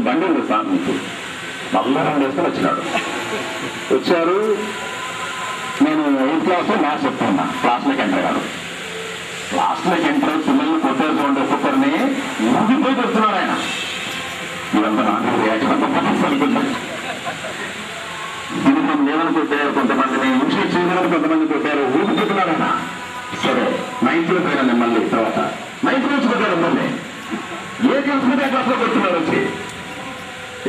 బండి ఉంది సార్ మీకు నల్లరం వేసుకొని వచ్చినాడు. వచ్చారు, నేను 8th క్లాస్ మ్యాథ్స్ చెప్తున్నా. క్లాస్లోకి ఎంటర్ కాదు. క్లాస్లోకి ఎంటర్ పిల్లల్ని కొట్టేసి ఉండే ఒక్కొక్కరిని ఊగిపోయి వస్తున్నాడు ఆయన. ఇదంతా నాకు రియాక్షన్ అనుకుంటాను. ఇది మనం లేవని కొట్టారు, కొంతమందిని హింస చేయడానికి కొంతమంది కొట్టారు, ఊగిపోతున్నాడు ఆయన. సరే 9th లో పోయినా మళ్ళీ తర్వాత 9th నుంచి కొట్టారు. మళ్ళీ ఏ క్లాస్ మీద క్లాస్లో కొడుతున్నారు వచ్చి.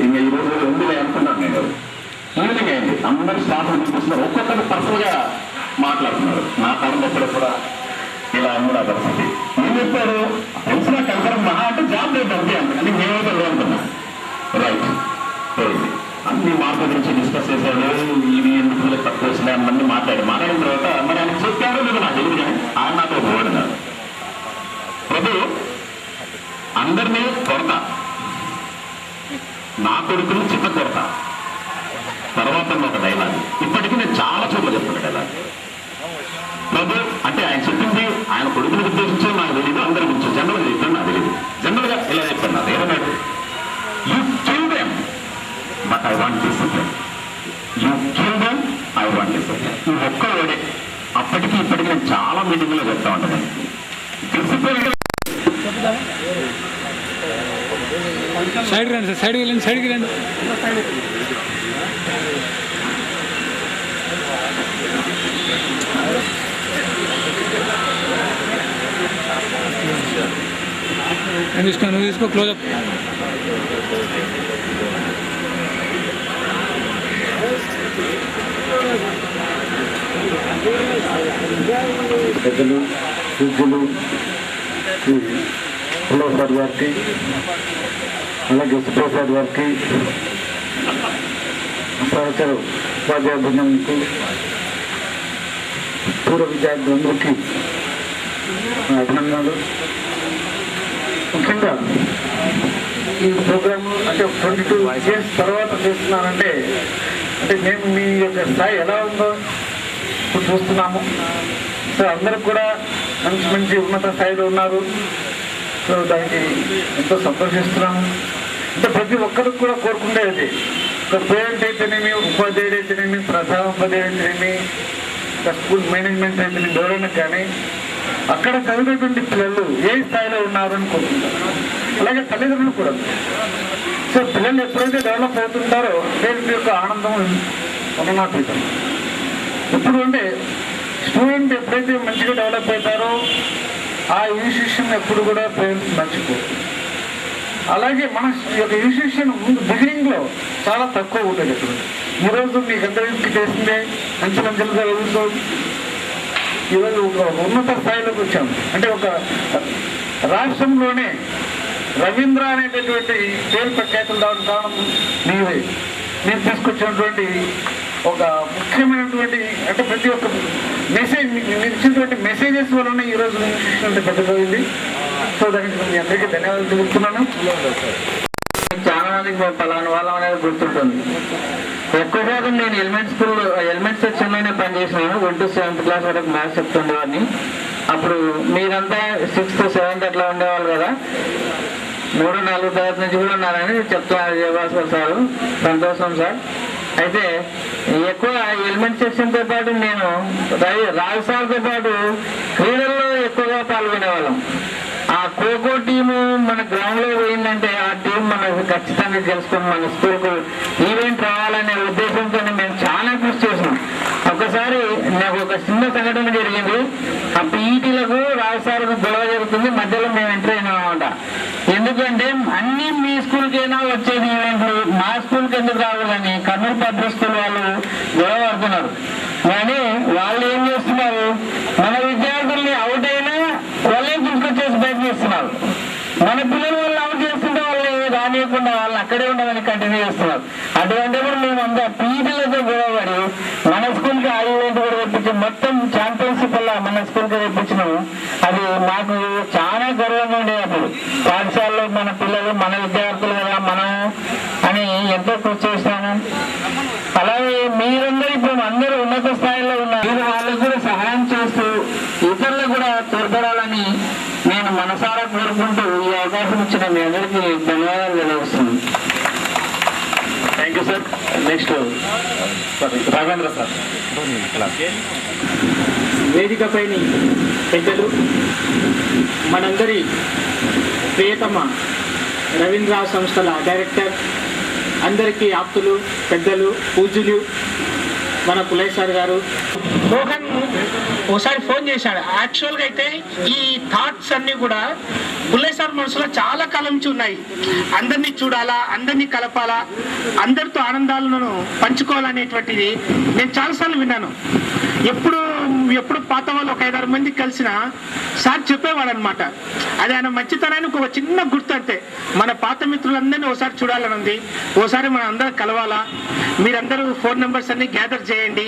ఇంకా ఈ రోజు ఉందిలే అనుకున్నాను నేను. ఈవినింగ్ అయింది, అందరూ స్టాఫ్ చూపిస్తున్నారు, ఒక్కొక్కరు పర్సనల్ గా మాట్లాడుతున్నారు. నా కాలంలో కూడా ఇలా ఉంది ఆ పరిస్థితి. ఏం చెప్పారు, తెలిసిన కన్సర్న్ మహా అంటే జాబ్ లేదు అంతే అని మేమైతే అనుకున్నా. రైట్, అన్ని మార్పుల గురించి డిస్కస్ చేశారు. ఇవి ఎందుకు తక్కువ వచ్చినాయి అన్నీ మాట్లాడిన తర్వాత మరి ఆయన చెప్పారో లేదు నాకు తెలియదు, కానీ ఆయన నాతో పోడినారు. ప్రభు అందరినీ కొడతా, నా కొడుకుని చిన్న కొడతా. తర్వాత ఒక డైలాగ్ ఇప్పటికీ నేను చాలా చోట్ల చెప్తాను డైలాగ్. ప్రభు అంటే ఆయన చెప్పింది ఆయన కొడుకుని ఉద్దేశించే నాకు తెలియదు, అందరి గురించి జనరల్గా చెప్పాను నాకు తెలియదు. జనరల్గా ఇలా చెప్పాను నాకు ఏమన్నాడు, you kill them but I want discipline. You kill them I want discipline. ఈ ఒక్క ఓడే అప్పటికి ఇప్పటికీ నేను చాలా మీటింగ్లో చెప్తా ఉంటాను. డిసిప్లిన్ సైడ్ రండి సార్, సైడ్కి వెళ్ళండి, సైడ్కి రండి. నువ్వు తీసుకో క్లోజప్. పెద్దలు పూజ్యులు ప్రసాద్ గారికి, అలాగే సుప్రసాద్ గారికి, సహచర ఉపాధ్యాయ బృందానికి, పూర్వ విద్యార్థులందరికీ అభినందనలు. ముఖ్యంగా ఈ ప్రోగ్రామ్ అంటే 22 years తర్వాత చేస్తున్నానంటే మేము మీ యొక్క స్థాయి ఎలా ఉందో ఇప్పుడు చూస్తున్నాము. సో అందరూ కూడా మంచి మంచి ఉన్నత స్థాయిలో ఉన్నారు. సో దానికి ఎంతో సంతోషిస్తున్నాము. అంటే ప్రతి ఒక్కరికి కూడా కోరుకునేది, ఒక పేరెంట్ అయితేనేమి, ఉపాధ్యాయుడు అయితేనేమి, ప్రధాన ఉపాధ్యాయుడు అయితేనేమి, స్కూల్ మేనేజ్మెంట్ అయితేనేమి, ఎవరైనా కానీ అక్కడ చదివేటువంటి పిల్లలు ఏ స్థాయిలో ఉన్నారు అని కోరుకుంటారు. అలాగే తల్లిదండ్రులు కూడా. సో పిల్లలు ఎప్పుడైతే డెవలప్ అవుతుంటారో పేరెంట్ యొక్క ఆనందం ఉన్ననాతీతం. ఇప్పుడు అంటే స్టూడెంట్ ఎప్పుడైతే మంచిగా డెవలప్ అవుతారో ఆ ఇన్స్టిట్యూషన్ ఎప్పుడు కూడా పేరెంట్స్ మర్చిపోరు. అలాగే మన యొక్క ఇన్స్టిట్యూషన్ ముందు బిగినింగ్లో చాలా తక్కువ ఉంటుంది. ఇప్పుడు ఈరోజు మీకు అందరికీ తెలిసిందే, మంచి మంచిగా చదువుతూ ఈరోజు ఒక ఉన్నత స్థాయిలోకి వచ్చాం. అంటే ఒక రాష్ట్రంలోనే రవీంద్ర అనేటటువంటి పేరు ప్రఖ్యాతులు రావడం కారణం మీరే. మీరు తీసుకొచ్చినటువంటి ఒక ముఖ్యమైనటువంటి అంటే ప్రతి ఒక్క మెసేజ్ మీరు ఇచ్చినటువంటి మెసేజెస్ వలన ఈరోజు ఇన్స్టిట్యూషన్ పెద్దదైంది. సో దానికి మీ అందరికీ ధన్యవాదాలు తెలుపుతున్నాను. చాలా మందికి పలానా వాళ్ళం అనేది గుర్తుంటుంది. ఎక్కువ శాతం నేను ఎలిమెంట్ సెక్షన్లోనే పనిచేసినాను. 1 to 7th class వరకు మ్యాథ్స్ చెప్తుండేవాడిని. అప్పుడు మీరంతా 6th, 7th అట్లా ఉండేవాళ్ళు కదా. 3, 4 తరగతి నుంచి కూడా ఉన్నారని చెప్తున్నారు జయభాస్కర్ సారు. సంతోషం సార్. అయితే ఎక్కువ ఎలిమెంట్ సెక్షన్తో పాటు నేను రాజు సార్తో పాటు క్రీడల్లో ఎక్కువగా పాల్గొనేవాళ్ళం. ఆ ఖోఖో టీము మన గ్రౌండ్ లో పోయిందంటే ఆ టీం మనకు ఖచ్చితంగా గెలుచుకొని మన స్కూల్కు ఈవెంట్ రావాలనే ఉద్దేశంతో మేము చాలా కృషి చేసినాం. ఒకసారి నాకు ఒక చిన్న సంఘటన జరిగింది. ఆ పీఈటీలకు రాజసారికి గొడవ జరుగుతుంది, మధ్యలో మేము ఎంటర్ అయినామన్నమాట. ఎందుకంటే అన్ని మీ స్కూల్కైనా వచ్చేది ఈవెంట్లు, మా స్కూల్కి ఎందుకు రావాలని కర్నూలు పబ్లిక్ స్కూల్ వాళ్ళు గొడవ పడుతున్నారు. కానీ వాళ్ళు ఏం చేస్తున్నారు, మన విద్యార్థుల్ని అవుట్ అయినా వాళ్ళే తీసుకొచ్చేసి బయట చేస్తున్నారు. మన పిల్లలు వాళ్ళు అవుట్ చేస్తుంటే వాళ్ళని రానియకుండా వాళ్ళని అక్కడే ఉండమని కంటిన్యూ చేస్తున్నారు. అటువంటిప్పుడు మేము అంతా పీఈటీలతో గొడవపడి మన స్కూల్కి ఆ ఈవెంట్ కూడా తెప్పించి మొత్తం ఛాంపియన్షిప్ వల్ల మన స్కూల్కి తెప్పించినాము. అది మాకు చాలా గర్వంగా ఉండేది. అప్పుడు పాఠశాలలో మన పిల్లలు మన విద్యార్థులు కదా మనం అని ఎంతో కృషి చేస్తాము. అలాగే మీరందరూ ఇప్పుడు అందరూ ఉన్నత స్థాయిలో ఉన్నారు. మీరు వాళ్ళకు కూడా సహాయం చేస్తూ ఇతరులకు కూడా తోడ్పడాలని నేను మనసారా కోరుకుంటూ ఈ అవకాశం ఇచ్చిన మీ అందరికీ ధన్యవాదాలు తెలియజేస్తున్నాను. Thank you sir. Next Raghavendra sir. వేదికపైని పెద్దలు, మనందరి ప్రియతమ రవీంద్ర సంస్థల డైరెక్టర్, అందరికీ ఆప్తులు, పెద్దలు, పూజ్యులు మన పుల్లయ్య సార్ గారు. మోహన్ ఒకసారి ఫోన్ చేశాడు. యాక్చువల్గా అయితే ఈ థాట్స్ అన్నీ కూడా పుల్లయ్య సార్ మనసులో చాలా కాలం నుంచి ఉన్నాయి. అందరినీ చూడాలా, అందరినీ కలపాలా, అందరితో ఆనందాలను పంచుకోవాలనేటువంటిది నేను చాలాసార్లు విన్నాను. ఎప్పుడు పాత వాళ్ళు ఒక 5-6 మంది కలిసిన సార్ చెప్పేవాడు అనమాట. అది ఆయన మంచితనానికి ఒక చిన్న గుర్తు అంతే. మన పాత మిత్రులందరినీ ఒకసారి చూడాలని ఉంది, ఓసారి మనం అందరం కలవాలా, మీరందరూ ఫోన్ నెంబర్స్ అన్ని గ్యాదర్ చేయండి.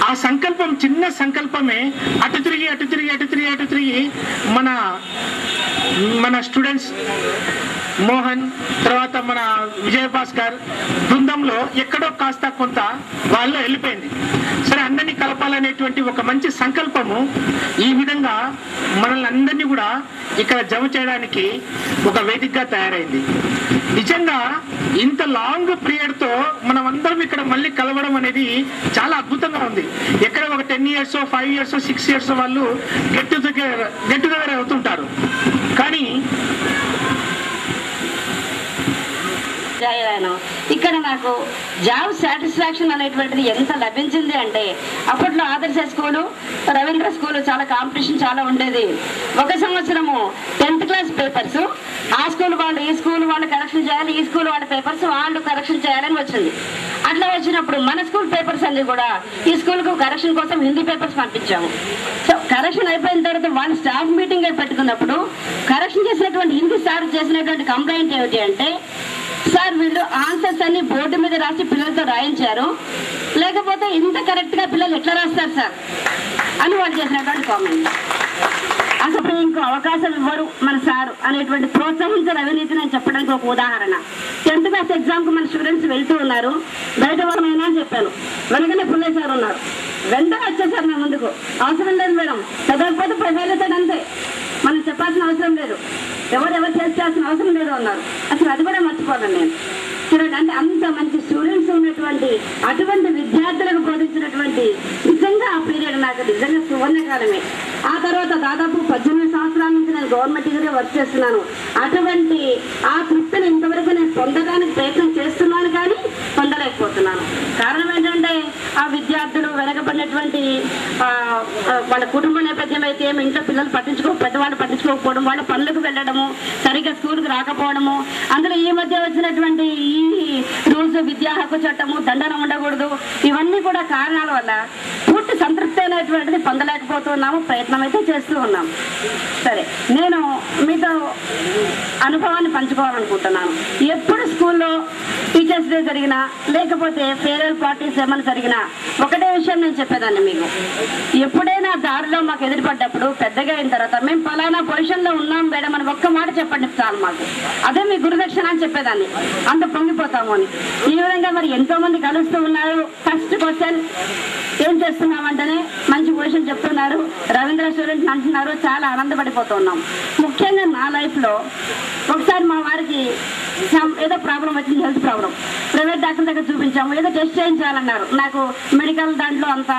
ఆ సంకల్పం, చిన్న సంకల్పమే అటు తిరిగి మన స్టూడెంట్స్ మోహన్, తర్వాత మన విజయభాస్కర్ బృందంలో ఎక్కడో కాస్త కొంత వాళ్ళు వెళ్ళిపోయింది. సరే, అందరినీ కలపాలనేటువంటి ఒక మంచి సంకల్పము ఈ విధంగా మనల్ని అందరినీ కూడా ఇక్కడ జమ చేయడానికి ఒక వేదికగా తయారైంది. నిజంగా ఇంత లాంగ్ పీరియడ్ తో మనం అందరం ఇక్కడ మళ్ళీ కలవడం అనేది చాలా అద్భుతంగా ఉంది. ఎక్కడ ఒక 10 years 5 years 6 years వాళ్ళు గెట్ టుగెదర్ అవుతుంటారు. కానీ ఇక్కడ నాకు జాబ్ సాటిస్ఫాక్షన్ అనేటువంటిది ఎంత లభించింది అంటే, అప్పట్లో ఆదర్శ స్కూలు, రవీంద్ర స్కూలు చాలా కాంపిటీషన్ చాలా ఉండేది. ఒక సంవత్సరము 10th క్లాస్ పేపర్స్ ఆ స్కూల్ వాళ్ళు ఈ స్కూల్ వాళ్ళు కరెక్షన్ చేయాలి, ఈ స్కూల్ వాళ్ళ పేపర్స్ వాళ్ళు కరెక్షన్ చేయాలని వచ్చింది. అట్లా వచ్చినప్పుడు మన స్కూల్ పేపర్స్ అన్ని కూడా ఈ స్కూల్కు కరెక్షన్ కోసం హిందీ పేపర్స్ పంపించాము. సో కరెక్షన్ అయిపోయిన తర్వాత వాళ్ళు స్టాఫ్ మీటింగ్ పెట్టుకున్నప్పుడు కరెక్షన్ చేసినటువంటి హిందీ సార్ చేసినటువంటి కంప్లైంట్ ఏమిటి అంటే, సార్ వీళ్ళు ఆన్సర్స్ అన్ని బోర్డు మీద రాసి పిల్లలతో రాయించారు, లేకపోతే ఇంత కరెక్ట్ గా పిల్లలు ఎట్లా రాస్తారు సార్ అని వాళ్ళు చేసినటువంటి కామెంట్. అసలు ఇంకో అవకాశం ఇవ్వరు మన సారు అనేటువంటి ప్రోత్సహించిన అవినీతి నేను చెప్పడానికి ఒక ఉదాహరణ. 10th క్లాస్ ఎగ్జామ్ కు మన స్టూడెంట్స్ వెళ్తూ ఉన్నారు. బయట వాళ్ళైనా చెప్పాను, వెనకనే పుల్లయ్య సార్ ఉన్నారు. వెంటనే వచ్చేసారు నా ముందుకు. అవసరం లేదు మేడం, చదవకపోతే ప్రజలతాడు అంతే, మనం చెప్పాల్సిన అవసరం లేదు, ఎవరెవరు చేయాల్సిన అవసరం లేదు అన్నారు. అసలు అది కూడా మర్చిపోతాను నేను. చూడండి, అంటే అంత మంచి స్టూడెంట్స్ ఉన్నటువంటి అటువంటి విద్యార్థులకు బోధించినటువంటి నిజంగా ఆ పీరియడ్ నాకు నిజంగా సువర్ణకాలమే. ఆ తర్వాత దాదాపు 18 సంవత్సరాల నుంచి నేను గవర్నమెంట్ దగ్గరే వర్క్ చేస్తున్నాను. అటువంటి ఆ తృప్తిని ఇంతవరకు నేను పొందడానికి ప్రయత్నం చేస్తున్నాను, కానీ పొందలేకపోతున్నాను. కారణం ఏంటంటే ఆ విద్యార్థులు వెనకబడినటువంటి వాళ్ళ కుటుంబ నేపథ్యం అయితే ఏమి, ఇంట్లో పిల్లలు పెద్దవాళ్ళు పట్టించుకోకపోవడం, వాళ్ళ పనులకు వెళ్ళడము, సరిగ్గా స్కూల్కి రాకపోవడము, అందులో ఈ మధ్య వచ్చినటువంటి ఈ రూల్స్, విద్యా హక్కు చట్టము, దండన ఉండకూడదు, ఇవన్నీ కూడా కారణాల వల్ల పూర్తి సంతృప్తి అనేటువంటిది పొందలేకపోతున్నాము. ప్రయత్నం అయితే చేస్తూ ఉన్నాం. సరే, నేను మీతో అనుభవాన్ని పంచుకోవాలనుకుంటున్నాను. ఎప్పుడు స్కూల్లో టీచర్స్ డే జరిగినా, లేకపోతే ఫేర్వెల్ పార్టీస్ ఏమైనా జరిగినా ఒకటే విషయం నేను చెప్పేదాన్ని మీకు. ఎప్పుడైనా దారిలో మాకు ఎదురుపడ్డప్పుడు పెద్దగా అయిన తర్వాత మేము పలానా పొజిషన్లో ఉన్నాం మేడం అని ఒక్క మాట చెప్పండి చాలు మాకు, అదే మీ గురుదక్షిణ అని చెప్పేదాన్ని. అంత పొంగిపోతాము అని. ఈ విధంగా మరి ఎంతో మంది కలుస్తూ ఉన్నారు. ఫస్ట్ క్వశ్చన్ ఏం చేస్తున్నామంటేనే మంచి పొజిషన్ చెప్తున్నారు, రవీంద్ర స్టూడెంట్స్ అంటున్నారు, చాలా ఆనందపడిపోతున్నాం. ముఖ్యంగా నా లైఫ్లో ఒకసారి మా వారికి ఏదో ప్రాబ్లం వచ్చింది, హెల్త్ ప్రాబ్లం. ప్రైవేట్ డాక్టర్ దగ్గర చూపించాము, ఏదో టెస్ట్ చేయించాలన్నారు. నాకు మెడికల్ దాంట్లో అంత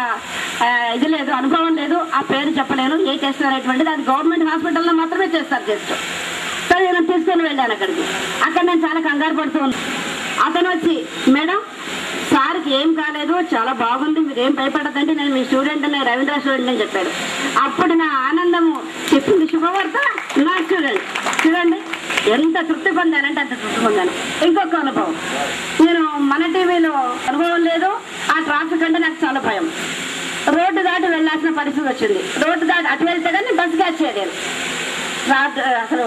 ఇది లేదు, అనుభవం లేదు, ఆ పేరు చెప్పలేను ఏ టెస్ట్ అనేటువంటిది. అది గవర్నమెంట్ హాస్పిటల్లో మాత్రమే చేస్తారు టెస్ట్. సరే, నేను తీసుకొని వెళ్ళాను అక్కడికి. అక్కడ నేను చాలా కంగారు పడుతూ ఉన్నాను. అతను వచ్చి, మేడం సార్కి ఏం కాలేదు, చాలా బాగుంది, మీరు ఏం భయపడదండి, నేను మీ స్టూడెంట్, నేను రవీంద్ర స్టూడెంట్ అని చెప్పాడు. అప్పుడు నా ఆనందము చెప్పింది శుభవార్త, నా స్టూడెంట్. చూడండి ఎంత తృప్తి పొందానంటే అంత తృప్తి పొందాను. ఇంకొక అనుభవం, నేను మన టీవీలో అనుభవం లేదు, ఆ ట్రాఫిక్ అంటే నాకు చాలా భయం. రోడ్డు దాటి వెళ్ళాల్సిన పరిస్థితి వచ్చింది. రోడ్డు దాటి అటు వెళ్తే కానీ బస్సు క్యాచ్ చేయలేను. అసలు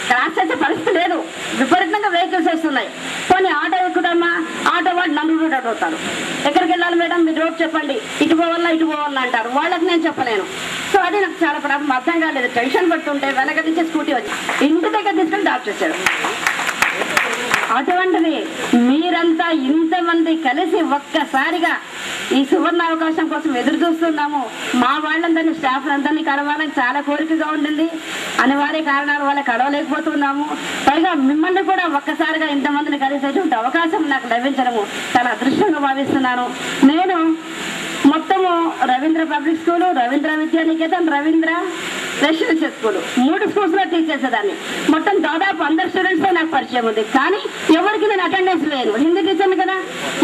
క్రాస్ చేసే పరిస్థితి లేదు, విపరీతంగా వెహికల్స్ వస్తున్నాయి. పోనీ ఆటో ఎక్కుదామా, ఆటో వాళ్ళు నన్ను రూట్ అవుతారు. ఎక్కడికి వెళ్ళాలి మేడం, మీరు రోడ్ చెప్పండి, ఇటు పోవాలా అంటారు. వాళ్ళకి నేను చెప్పలేను. సో అది నాకు చాలా ప్రాబ్లం, అర్థం కాలేదు. టెన్షన్ పడుతుంటే వెనక నుంచి స్కూటీ వచ్చి ఇంటి దగ్గర తీసుకొని డ్రాప్ చేశాడు. అటువంటిది మీరంతా ఇంతమంది కలిసి ఒక్కసారిగా ఈ సువర్ణ అవకాశం కోసం ఎదురు చూస్తున్నాము. మా వాళ్ళందరినీ స్టాఫ్ అందరినీ కలవాలని చాలా కోరికగా ఉండింది. అనివార్య కారణాల వల్ల కలవలేకపోతున్నాము. పైగా మిమ్మల్ని కూడా ఒక్కసారిగా ఇంతమందిని కలిసేటువంటి అవకాశం నాకు లభించడము చాలా అదృష్టంగా భావిస్తున్నాను. నేను మొత్తము Ravindra public school, Ravindra Vidyaniketan, Ravindra residential school 3 స్కూల్స్లో టీచ్ చేసేదాన్ని. మొత్తం దాదాపు 100 స్టూడెంట్స్తో నాకు పరిచయం ఉంది. కానీ ఎవరికి నేను అటెండెన్స్ లేను. హిందీ టీచర్ని కదా,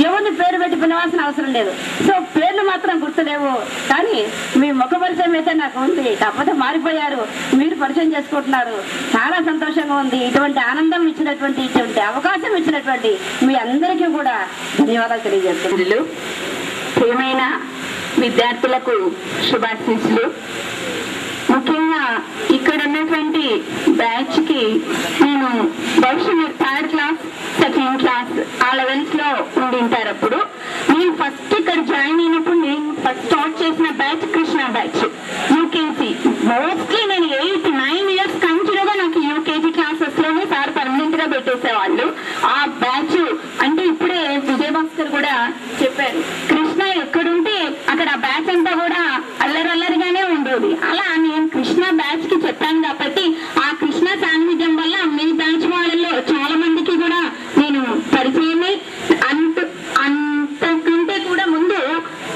ఎవరిని పేరు పెట్టి పిలవాల్సిన అవసరం లేదు. సో పేర్లు మాత్రం గుర్తులేవు, కానీ మీ ముఖ పరిచయం అయితే నాకు ఉంది. కాకపోతే మారిపోయారు, మీరు పరిచయం చేసుకుంటున్నారు. చాలా సంతోషంగా ఉంది. ఇటువంటి ఆనందం ఇచ్చినటువంటి, ఇటువంటి అవకాశం ఇచ్చినటువంటి మీ అందరికీ కూడా ధన్యవాదాలు తెలియజేస్తున్నాను. ప్రియమైన విద్యార్థులకు శుభాశీస్సులు. ముఖ్యంగా ఇక్కడ ఉన్నటువంటి బ్యాచ్ కి నేను బహుశా మీరు 3rd క్లాస్ 2nd క్లాస్ ఆ లెవెల్స్ లో ఉండింటారు. అప్పుడు నేను ఫస్ట్ ఇక్కడ జాయిన్ అయినప్పుడు నేను ఫస్ట్ స్టార్ట్ చేసిన batch Krishna batch UKG. Mostly నేను 8-9 ఇయర్స్ కంటిన్యూగా నాకు యూకేజీ క్లాసెస్ లోనే సార్ పర్మనెంట్ గా పెట్టేసేవాళ్ళు. ఆ బ్యాచ్ అంటే ఇప్పుడే విజయభాస్కర్ కూడా చెప్పారు, కృష్ణ ఎక్కడుంటే అక్కడ ఆ బ్యాచ్ అంతా కూడా అల్లరల్లరిగానే ఉండేది. అలా నేను కృష్ణ బ్యాచ్ కి చెప్పాను కాబట్టి ఆ కృష్ణ సాన్నిధ్యం వల్ల మీ బ్యాచ్ వాళ్ళలో చాలా మందికి కూడా నేను పరిచయమే. అంతకంటే కూడా ముందు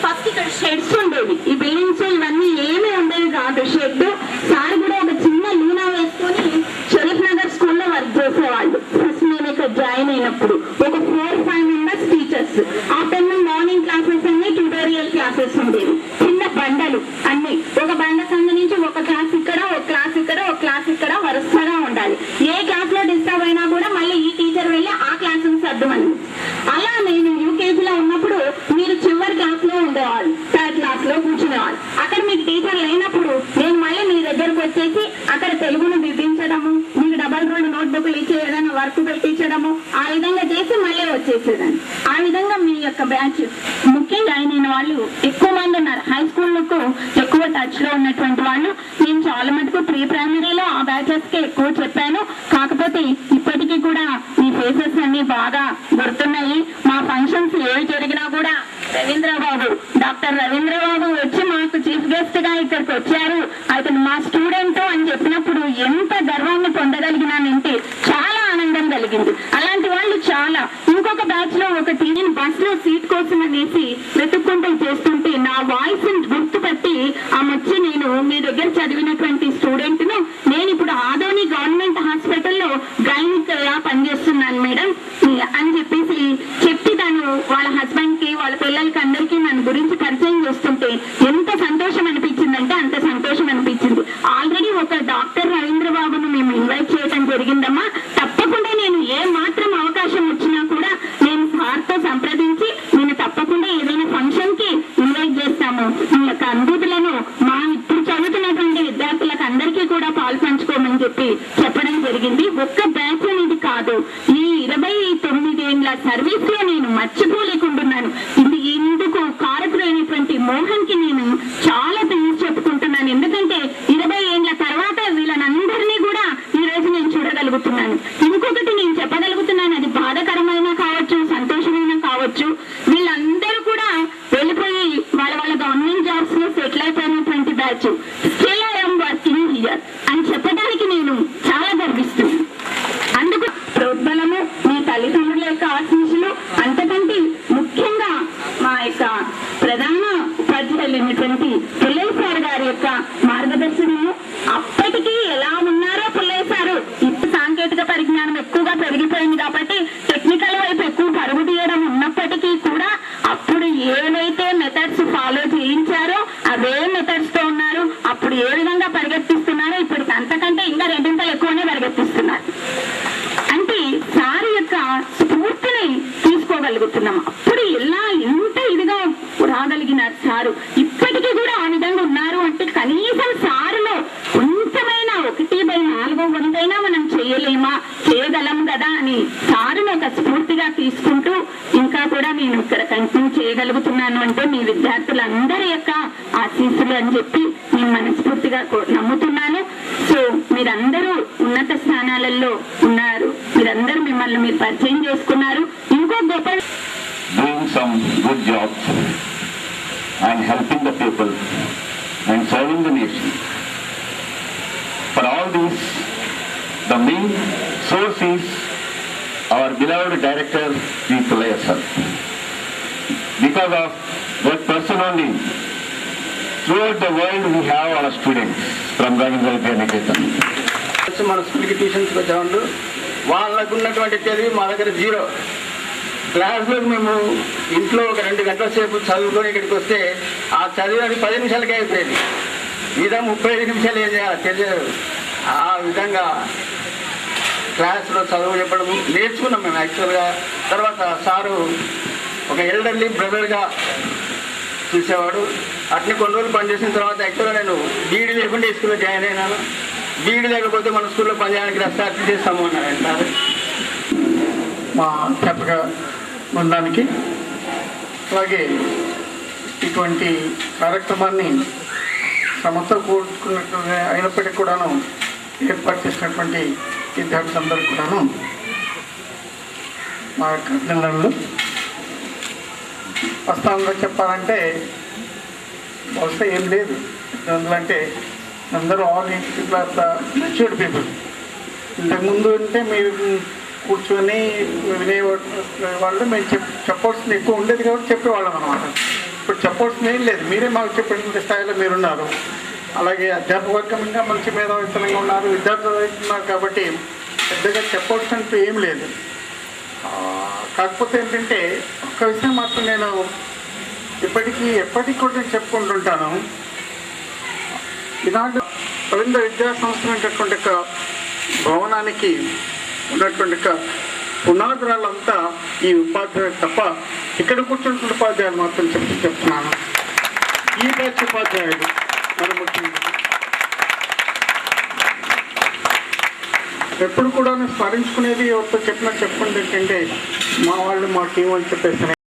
ఫస్ట్ ఇక్కడ షెడ్స్ ఉండేవి. ఈ బిల్డింగ్స్ ఇవన్నీ ఏమీ ఉండేవి కాదు. షెడ్ సార్ కూడా ఒక చిన్న లూనా వేసుకొని షరీఫ్ నగర్ స్కూల్లో వర్క్ చేసేవాళ్ళు. ఫస్ట్ నేను ఇక్కడ జాయిన్ అయినప్పుడు ఒక 4-5 members teachers. Afternoon morning classes అన్ని ట్యూటోరియల్ క్లాసెస్ ఉండేవి. చిన్న బండలు అన్ని, ఒక బండ సంగ నుంచి ఒక క్లాస్ ఇక్కడ, ఒక క్లాస్ ఇక్కడ, ఒక క్లాస్ ఇక్కడ వరుసగా ఉండాలి. ఏ క్లాస్ లో డిస్టర్బ్ అయినా కూడా మళ్ళీ ఈ టీచర్ వెళ్ళి ఆ క్లాస్ సర్దుమని. అలా నేను యూకేజీలో ఉన్నప్పుడు మీరు చివరి క్లాస్ లో ఉండేవాళ్ళు, 3rd క్లాస్ లో కూర్చునేవాళ్ళు. అక్కడ మీకు టీచర్ లేనప్పుడు నేను మళ్ళీ మీ దగ్గరకు వచ్చేసి అక్కడ తెలుగును దిద్దించడము, మీకు డబల్ రోడ్ నోట్బుక్లు ఇచ్చి ఏదైనా వర్క్ పెట్టించడము, ఆ విధంగా చేసి మళ్ళీ వచ్చేసేదాన్ని. ఆ విధంగా మీ యొక్క బ్యాచ్ ముఖ్యంగా జాయిన్ అయిన వాళ్ళు ఎక్కువ మంది ఉన్నారు. హై స్కూల్కు ఎక్కువ టచ్ లో ఉన్నటువంటి వాళ్ళు. నేను చాలా మటుకు ప్రీ ప్రైమరీలో ఆ బ్యాచెస్ కి ఎక్కువ చెప్పాను. కాకపోతే ఇప్పటికీ కూడా మీ ఫేసెస్ అన్ని బాగా గుర్తున్నాయి. మా ఫంక్షన్స్ ఏవి జరిగినా కూడా రవీంద్రబాబు, డాక్టర్ రవీంద్రబాబు వచ్చి మాకు చీఫ్ గెస్ట్ గా ఇక్కడికి వచ్చారు, అతను మా స్టూడెంట్ అని చెప్పినప్పుడు ఎంత గర్వాన్ని పొందగలిగినానంటే చాలా ఆనందం కలిగింది. అలాంటి వాళ్ళు చాలా. ఇంకొక బ్యాచ్ లో ఒకటి నేను బస్ లో సీట్ కోసం అనేసి వెతుక్కుంటూ చేస్తుంటే నా వాయిస్ గుర్తుపట్టి ఆమె వచ్చి, నేను మీ దగ్గర చదివినటువంటి స్టూడెంట్ ను, నేను ఇప్పుడు ఆదోని గవర్నమెంట్ హాస్పిటల్లో గైనిక్ గా పనిచేస్తున్నాను మేడం అని చెప్పేసి చెప్పి తను వాళ్ళ హస్బెండ్ కి వాళ్ళ పిల్లలకి అందరికీ మన గురించి పరిచయం చేస్తుంటే ఎంత సంతోషం అనిపించిందంటే అంత సంతోషం అనిపించింది. ఆల్రెడీ ఒక డాక్టర్ రవీంద్రబాబును మేము ఇన్వైట్ చేయడం జరిగిందమ్మా. తప్పకుండా నేను ఏ మాత్రం అవకాశం వచ్చినా కూడా నేను సార్తో సంప్రదించి నేను తప్పకుండా ఏదైనా ఫంక్షన్ కి ఇన్వైట్ చేస్తాము. మీ యొక్క అనుభూతులను మా ఇప్పుడు చదువుతున్నటువంటి విద్యార్థులకు అందరికీ కూడా పాలు పంచుకోమని చెప్పడం జరిగింది. ఒక్క బ్యాచ్ అనేది కాదు, ఈ 29 ఏళ్ల సర్వీస్ లో నేను మర్చిపోలేకుంటున్నాను. ఇందుకు కారకుడైనటువంటి మోహన్ కి నేను చాలా థ్యాంక్స్ చెప్పుకుంటున్నాను. ఎందుకంటే 20 ఏళ్ల తర్వాత వీళ్ళనందరినీ కూడా ఈ రోజు నేను చూడగలుగుతున్నాను. ఇంకొకటి నేను చెప్పగలుగుతున్నాను, అది బాధాకరమైన కావచ్చు, సంతోషమైన కావచ్చు, వీళ్ళందరూ కూడా వెళ్ళిపోయి వాళ్ళ గవర్నమెంట్ జాబ్స్ లో సెటిల్ అయిపోయినటువంటి batch. Still I'm working here అని చెప్పడానికి నేను చాలా గర్విస్తున్నాను. అందుకు ప్రోద్బలము మీ తల్లిదండ్రుల యొక్క ఆశీస్సులు, అంతకంటే ముఖ్యంగా మా యొక్క ప్రధాన ఉపాధ్యాయులైనటువంటి పుల్లయ్య సార్ గారి యొక్క మార్గదర్శనము. అప్పటికీ ఎలా ఉన్నారో పుల్లయ్య సారు, ఇప్పుడు సాంకేతిక పరిజ్ఞానం ఎక్కువగా పెరిగిపోయింది కాబట్టి టెక్నికల్ వైపు ఎక్కువ పరుగు తీయడం ఉన్నప్పటికీ కూడా అప్పుడు ఏవైతే మెథడ్స్ ఫాలో చేయించారో అవే మెథడ్స్ తో ఉన్నారు. అప్పుడు ఏ విధంగా పరిగెత్తిస్తున్నారో ఇప్పటికి అంతకంటే ఇంకా 2 ఎక్కువనే పరిగెత్తిస్తున్నారు. అంటే సార్ యొక్క స్ఫూర్తిని తీసుకోగలుగుతున్నాం. అప్పుడు ఎంత ఇదిగా రాగలిగినారు సారు, ఇప్పటికీ కూడా ఆ విధంగా ఉన్నారు అంటే కనీసం సారులో కొంచెమైనా 1/4 వంతైనా మనం చేయగలం కదా అని సారును ఒక స్ఫూర్తిగా తీసుకుంటూ ఇంకా కూడా నేను ఇక్కడ కంటిన్యూ చేయగలుగుతున్నాను అంటే మీ విద్యార్థులందరి యొక్క ఆశీస్సులు అని చెప్పి నేను మనస్ఫూర్తిగా నమ్ముతున్నాను. సో మీరందరూ ఉన్నత స్థానాలలో ఉన్నారు, మీరందరూ మిమ్మల్ని మీరు పరిచయం చేసుకున్నారు. ఇంకో గొప్ప doing some good jobs and helping the people and serving the nation. For all these, the main source is our beloved director, Sri Pillaiah sir. Because of that person only, throughout the world we have our students from Ravindra Vidyaniketan. మన స్కూల్కి ట్యూషన్స్కి వచ్చేవాళ్ళు వాళ్ళకు ఉన్నటువంటి తెలివి మా దగ్గర zero. క్లాస్లో మేము ఇంట్లో ఒక 2 గంటల సేపు చదువుకొని ఇక్కడికి వస్తే ఆ చదివేది 10 నిమిషాలకే అయిపోయేది. మీద 35 నిమిషాలు ఏం చేయాలి తెలియదు. ఆ విధంగా క్లాస్లో చదువు చెప్పడం నేర్చుకున్నాం మేము యాక్చువల్గా. తర్వాత సారు ఒక ఎల్డర్లీ బ్రదర్గా చూసేవాడు. అట్ని కొన్ని రోజులు పనిచేసిన తర్వాత యాక్చువల్గా నేను బీఈడీ లేకుండా ఈ స్కూల్లో జాయిన్ అయినాను. బీఈడీ లేకపోతే మన స్కూల్లో పనిచేయడానికి రెస్టార్ట్ చేస్తాము అన్నారంట. మా అధ్యాపక బృందానికి అలాగే ఇటువంటి కార్యక్రమాన్ని శ్రమతో కూడుకున్నట్టు అయినప్పటికీ కూడాను ఏర్పాటు చేసినటువంటి విద్యార్థులందరూ కూడాను మా యొక్క అభినందనలు. వాస్తవంగా చెప్పాలంటే బహుశా ఏం లేదు. ఎందుకంటే అందరూ ఆల్ క్లాస్ మెచ్యూర్డ్ పీపుల్. ఇంతకుముందు అంటే మీరు కూర్చొని వినే వాళ్ళు మేము చెప్పాల్సింది ఎక్కువ ఉండేది కాబట్టి చెప్పేవాళ్ళం అనమాట. ఇప్పుడు చెప్పాల్సింది ఏం లేదు, మీరే మాకు చెప్పిన స్థాయిలో మీరున్నారు. అలాగే అధ్యాపక వర్గం ఇంకా మంచి మేధావితనంగా ఉన్నారు, విద్యార్థులు ఉన్నారు. కాబట్టి పెద్దగా చెప్పాల్సినట్టు ఏం లేదు. కాకపోతే ఏంటంటే ఒక్క విషయం మాత్రం నేను ఎప్పటికీ కూడా నేను చెప్పుకుంటుంటాను. ఈనాడు రవీంద్ర విద్యా సంస్థ అనేటటువంటి భవనానికి ఉన్నటువంటి పునాదురాలంతా ఈ ఉపాధ్యాయులు తప్ప ఇక్కడ కూర్చున్నటువంటి ఉపాధ్యాయులు మాత్రం చెప్తున్నాను. ఈ బ్యాచ్ ఉపాధ్యాయులు మరి ముఖ్యంగా ఎప్పుడు కూడా స్మరించుకునేది ఎవరితో చెప్పినట్టు చెప్పుకుంటే ఏంటంటే మా వాళ్ళు మా టీం అని చెప్పేసి